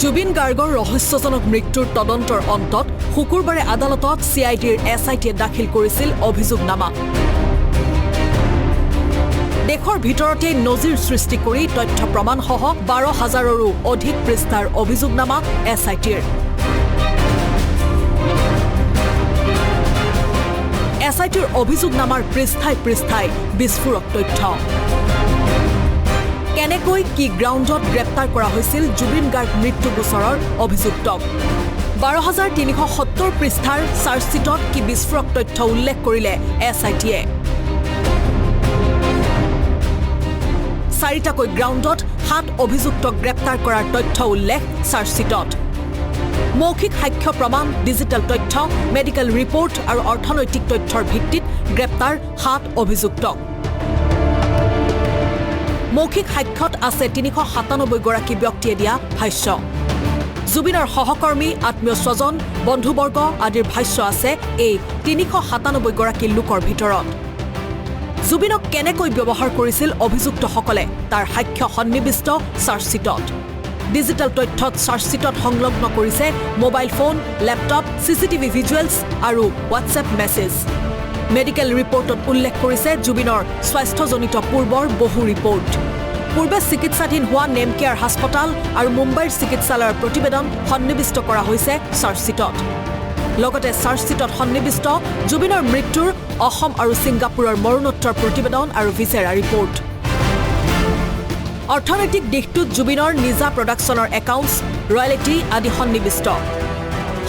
জুবিন গাৰ্গৰ ৰহস্যজনক মৃত্যুৰ তদন্তৰ অন্তত শুকুৰবাৰে আদালতত CIDৰ SITয়ে দাখিল কৰিছিল অভিযোগনামা। দেশৰ ভিতৰতে নজিৰ সৃষ্টি কৰি তথ্য প্ৰমাণসহ 12,000ৰো অধিক পৃষ্ঠাৰ অভিযোগনামা SITৰ। SITৰ অভিযোগনামাৰ পৃষ্ঠাই পৃষ্ঠাই বিস্ফোৰক তথ্য। কেনেকৈ কি গ্ৰাউণ্ডত গ্ৰেপ্তাৰ কৰা হৈছিল জুবিন গাৰ্গ মৃত্যু গোচৰৰ অভিযুক্তক। 12,370 পৃষ্ঠাৰ চাৰ্জশ্বিটত কি বিস্ফোৰক তথ্য উল্লেখ কৰিলে SITয়ে। 4টাকৈ গ্ৰাউণ্ডত 7 অভিযুক্তক গ্ৰেপ্তাৰ কৰাৰ তথ্য উল্লেখ চাৰ্জশ্বিটত। মৌখিক সাক্ষ্য প্ৰমাণ, ডিজিটেল তথ্য, মেডিকেল ৰিপৰ্ট আৰু অৰ্থনৈতিক তথ্যৰ ভিত্তিত গ্ৰেপ্তাৰ 7 অভিযুক্তক। মৌখিক সাক্ষ্যত আছে 397 গৰাকী ব্যক্তিয়ে দিয়া ভাষ্য। জুবিনৰ সহকৰ্মী, আত্মীয় স্বজন, বন্ধুবৰ্গ আদিৰ ভাষ্য আছে এই 397 গৰাকী লোকৰ ভিতৰত। জুবিনক কেনেকৈ ব্যৱহাৰ কৰিছিল অভিযুক্তসকলে তাৰ সাক্ষ্য সন্নিৱিষ্ট চাৰ্জশ্বিটত। ডিজিটেল তথ্যত চাৰ্জশ্বিটত সংলগ্ন কৰিছে mobile phone, laptop, CCTV visuals আৰু হোৱাটছএপ মেছেজ। মেডিকেল ৰিপৰ্টত উল্লেখ কৰিছে জুবিনৰ স্বাস্থ্যজনিত পূৰ্বৰ বহু ৰিপৰ্ট। পূৰ্বে চিকিৎসাধীন হোৱা নেমকেয়াৰ হাস্পতাল আৰু মুম্বাইৰ চিকিৎসালয়ৰ প্ৰতিবেদন সন্নিৱিষ্ট কৰা হৈছে চাৰ্জশ্বিটত। লগতে চাৰ্জশ্বিটত সন্নিৱিষ্ট জুবিনৰ মৃত্যুৰ অসম আৰু ছিংগাপুৰৰ মৰণোত্তৰ প্ৰতিবেদন আৰু ভিছেৰা ৰিপৰ্ট। অৰ্থনৈতিক দিশটোত জুবিনৰ নিজা প্ৰডাকশ্যনৰ একাউণ্টছ, ৰয়েলিটি আদি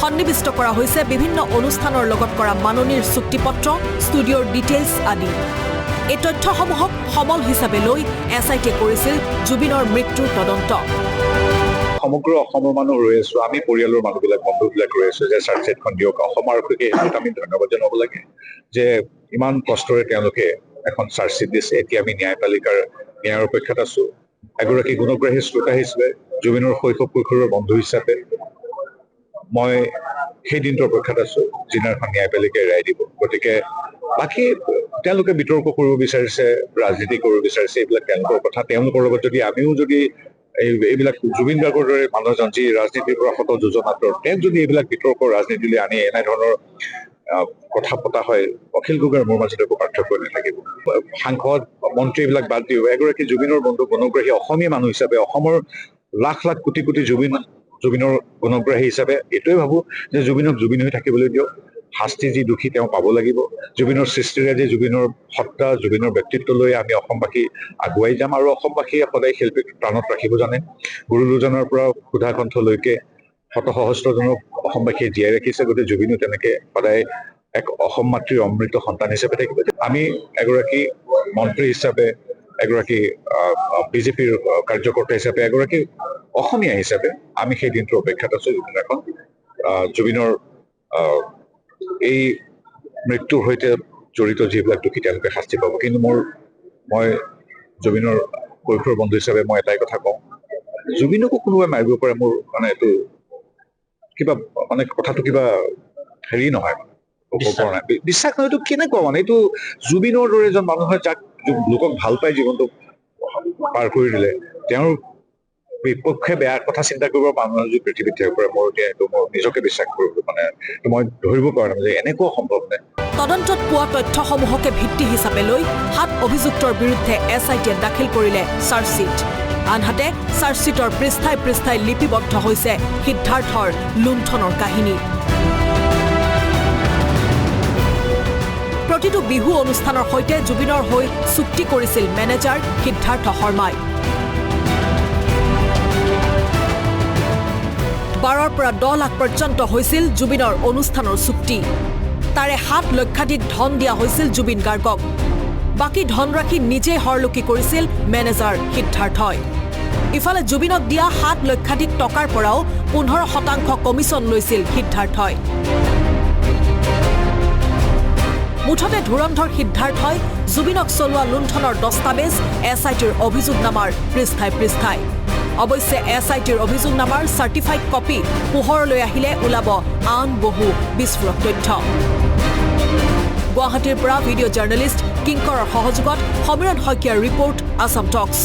সন্নিৱিষ্ট কৰা হৈছে বিভিন্ন অনুষ্ঠানৰ লগত কৰা মাননিৰ চুক্তিপত্ৰ, ষ্টুডিঅ'ৰ ডিটেইলছ আদি। এই তথ্যসমূহক সমল হিচাপে লৈ SITয়ে কৰিছিল জুবিনৰ মৃত্যুৰ তদন্ত। সমগ্ৰ অসমৰ মানুহ ৰৈ আছো, আমি পৰিয়ালৰ মানুহবিলাক, বন্ধুবিলাক ৰৈ আছো যে চাৰ্জশ্বিটখন দিয়ক। অসম আৰক্ষীকে আমি ধন্যবাদ জনাব লাগে যে ইমান কষ্টৰে তেওঁলোকে এখন চাৰ্জশ্বিট দিছে। এতিয়া আমি ন্যায়পালিকাৰ ন্যায়ৰ অপেক্ষাত আছো। এগৰাকী গুণগ্ৰাহী শ্ৰোতা হিচাপে, জুবিনৰ শৈশৱ কৈশোৰৰ বন্ধু হিচাপে মই সেই দিনটোৰ অপেক্ষাত আছো যিদিনাখন ন্যায়পালিকাই ৰায় দিব। গতিকে বাকী তেওঁলোকে বিতৰ্ক কৰিব বিচাৰিছে, ৰাজনীতি কৰিব বিচাৰিছে, এইবিলাক তেওঁলোকৰ কথা। তেওঁলোকৰ লগত যদি আমিও যদি এইবিলাক জুবিন গাৰ্গৰ দৰে মানুহ এজন যি ৰাজনীতিৰ পৰা শত যোজনাতৰ, তেওঁক যদি এইবিলাক বিতৰ্ক ৰাজনীতিলৈ আনি এনেধৰণৰ কথা পতা হয়, অখিল গগৈৰ মোৰ মাজত একো পাৰ্থক্য নাথাকিব। সাংসদ, মন্ত্ৰী এইবিলাক বাদ দিও, এগৰাকী জুবিনৰ বন্ধু, গুণগ্ৰাহী অসমীয়া মানুহ হিচাপে, অসমৰ লাখ লাখ কোটি কোটি জুবিনৰ গুণগ্ৰাহী হিচাপে এইটোৱে ভাবো যে জুবিনক জুবিন হৈ থাকিবলৈ দিয়ক। শাস্তি যি দোষী তেওঁ পাব লাগিব। জুবিনৰ সৃষ্টিৰে যে জুবিনৰ সত্তা, জুবিনৰ ব্যক্তিত্ব লৈ আমি অসমবাসী আগুৱাই যাম আৰু অসমবাসীয়ে সদায় শিল্পীক প্ৰাণত ৰাখিব জানে। গুৰু দুজনৰ পৰা সুধা কণ্ঠলৈকে শত সহস্ৰজনক অসমবাসীয়ে জীয়াই ৰাখিছে। গতিকে জুবিনো তেনেকে সদায় এক অসম মাতৃৰ অমৃত সন্তান হিচাপে থাকিব। আমি এগৰাকী মন্ত্ৰী হিচাপে, এগৰাকী বিজেপিৰ কাৰ্যকৰ্তা হিচাপে, এগৰাকী অসমীয়া হিচাপে আমি সেই দিনটোৰ অপেক্ষাত আছো যিদিনাখন জুবিনৰ এই মৃত্যুৰ সৈতে জড়িত যিবিলাক দোষী তেওঁলোকে শাস্তি পাব। কিন্তু মই জুবিনৰ কৈশোৰ বন্ধু হিচাপে মই এটাই কথা কওঁ, জুবিনকো কোনোবাই মাৰিব পাৰে। মোৰ মানে এইটো কিবা মানে কথাটো কিবা হেৰি নহয়, বিশ্বাস নহয়। এইটো কেনেকুৱা মানে, এইটো জুবিনৰ দৰে এজন মানুহে যাক লোকক ভাল পাই জীৱনটো পাৰ কৰি দিলে, তেওঁৰ বিপক্ষে বেয়া কথা চিন্তা কৰিব মানুহ যদি পৃথিৱীত থাকিব পাৰে, মোৰ এতিয়া এইটো মই নিজকে বিশ্বাস কৰিব মানে মই ধৰিব পৰা নাই যে এনেকুৱা সম্ভৱ নে। তদন্তত পোৱা তথ্যসমূহকে ভিত্তি হিচাপে লৈ 7 অভিযুক্তৰ বিৰুদ্ধে SITয়ে দাখিল কৰিলে চাৰ্জশ্বিট। আনহাতে চাৰ্জশ্বিটৰ পৃষ্ঠাই পৃষ্ঠাই লিপিবদ্ধ হৈছে সিদ্ধাৰ্থৰ লুণ্ঠনৰ কাহিনী। প্ৰতিটো বিহু অনুষ্ঠানৰ সৈতে জুবিনৰ হৈ চুক্তি কৰিছিল মেনেজাৰ সিদ্ধাৰ্থ শৰ্মাই। 12ৰ পৰা 10 লাখ পৰ্যন্ত হৈছিল জুবিনৰ অনুষ্ঠানৰ চুক্তি। তাৰে 7 লক্ষাধিক ধন দিয়া হৈছিল জুবিন গাৰ্গক। বাকী ধনৰাশি নিজে হৰলুকি কৰিছিল মেনেজাৰ সিদ্ধাৰ্থই। ইফালে জুবিনক দিয়া 7 লক্ষাধিক টকাৰ পৰাও 15% কমিছন লৈছিল সিদ্ধাৰ্থই। মুঠতে ধুৰন্ধৰ সিদ্ধাৰ্থই জুবিনক চলোৱা লুণ্ঠনৰ দস্তাবেজ SITৰ অভিযোগনামাৰ পৃষ্ঠাই পৃষ্ঠাই। অৱশ্যে SITৰ অভিযোগনামাৰ চাৰ্টিফাইড কপি পোহৰলৈ আহিলে ওলাব আন বহু বিস্ফোৰক তথ্য। গুৱাহাটীৰ পৰা ভিডিঅ' জাৰ্নেলিষ্ট কিংকৰৰ সহযোগত সমীৰণ শইকীয়াৰ ৰিপৰ্ট, আছাম টক্স।